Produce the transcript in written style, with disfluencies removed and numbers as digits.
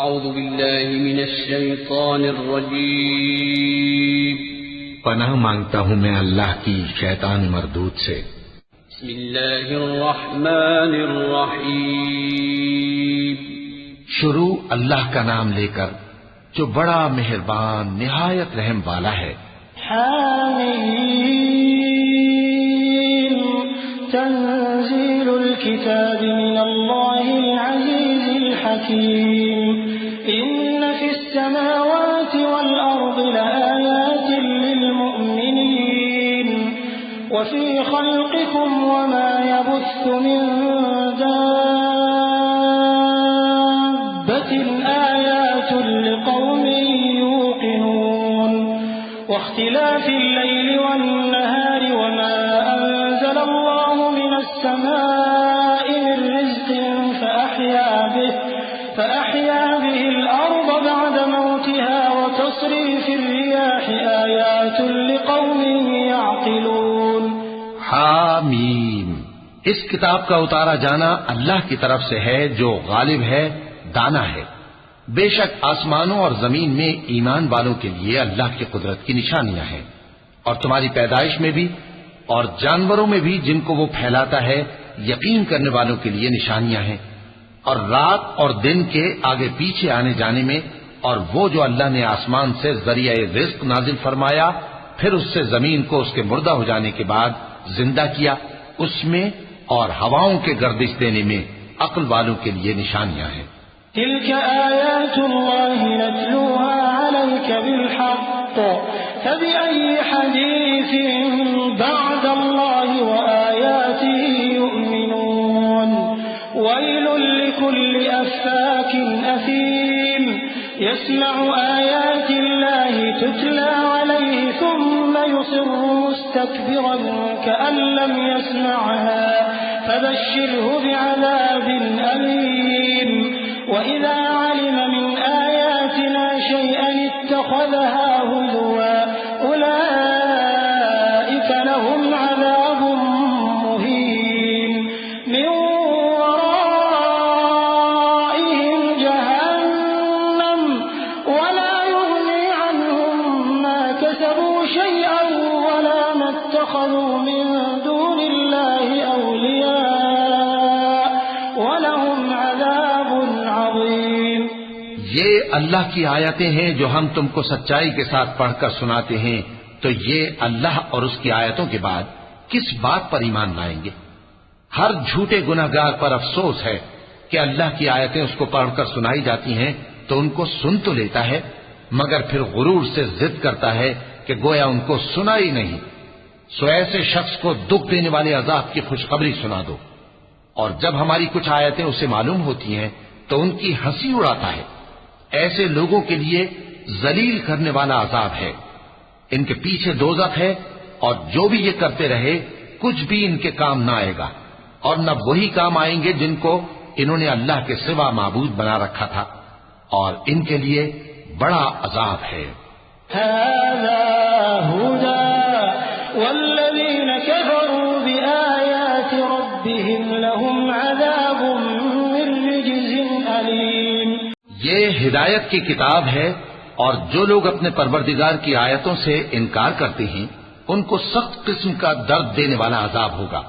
اعوذ باللہ من الشیطان الرجیم پناہ مانگتا ہوں میں اللہ کی شیطان مردود سے۔ بسم اللہ الرحمن الرحیم شروع اللہ کا نام لے کر جو بڑا مہربان نہایت رحم والا ہے۔ حامیم تنزیل الكتاب من اللہ العزیز الحکیم ان فی السماوات والارض لآیات للمؤمنین وفی خلقکم وما يبث من دابة آیات لقوم يوقنون واختلاف الليل والنهار وما أنزل الله من السماء من رزق فأحيا به الأرض بعد موتها وتصريف الرياح آيات لقوم يعقلون۔ حامیم، اس کتاب کا اتارا جانا اللہ کی طرف سے ہے جو غالب ہے، دانا ہے۔ بے شک آسمانوں اور زمین میں ایمان والوں کے لیے اللہ کی قدرت کی نشانیاں ہیں، اور تمہاری پیدائش میں بھی اور جانوروں میں بھی جن کو وہ پھیلاتا ہے یقین کرنے والوں کے لیے نشانیاں ہیں، اور رات اور دن کے آگے پیچھے آنے جانے میں، اور وہ جو اللہ نے آسمان سے ذریعہ رزق نازل فرمایا پھر اس سے زمین کو اس کے مردہ ہو جانے کے بعد زندہ کیا، اس میں اور ہواؤں کے گردش دینے میں عقل والوں کے لیے نشانیاں ہیں۔ تلك آیات اللہ نتلوها علیک بالحق فبأي حدیث بعد اللہ وآیاته یؤمنون ویل لكل أفاك أثیم يسمع آیات اللہ تتلى عليه ثم يصر مستكبرا كأن لم يسمعها فبشره بعذاب أليم وإذا علم من آياتنا شيئا اتخذها هزوا أولئك لهم عذاب مهين من ورائهم جهنم ولا يغني عنهم ما كسبوا شيئا ولا ما اتخذوا من دون الله أولياء ولهم عذاب عظيم۔ یہ اللہ کی آیتیں ہیں جو ہم تم کو سچائی کے ساتھ پڑھ کر سناتے ہیں، تو یہ اللہ اور اس کی آیتوں کے بعد کس بات پر ایمان لائیں گے؟ ہر جھوٹے گناہگار پر افسوس ہے کہ اللہ کی آیتیں اس کو پڑھ کر سنائی جاتی ہیں تو ان کو سن تو لیتا ہے مگر پھر غرور سے ضد کرتا ہے کہ گویا ان کو سنا ہی نہیں۔ سو ایسے شخص کو دکھ دینے والے عذاب کی خوشخبری سنا دو، اور جب ہماری کچھ آیتیں اسے معلوم ہوتی ہیں تو ان کی ہنسی اڑاتا ہے۔ ایسے لوگوں کے لیے ذلیل کرنے والا عذاب ہے، ان کے پیچھے دوزخ ہے، اور جو بھی یہ کرتے رہے کچھ بھی ان کے کام نہ آئے گا، اور نہ وہی کام آئیں گے جن کو انہوں نے اللہ کے سوا معبود بنا رکھا تھا، اور ان کے لیے بڑا عذاب ہے۔ هذا هدى والذين كفروا بآيات ربهم لهم عذاب من رجز أليم۔ یہ ہدایت کی کتاب ہے، اور جو لوگ اپنے پروردگار کی آیتوں سے انکار کرتے ہیں ان کو سخت قسم کا درد دینے والا عذاب ہوگا۔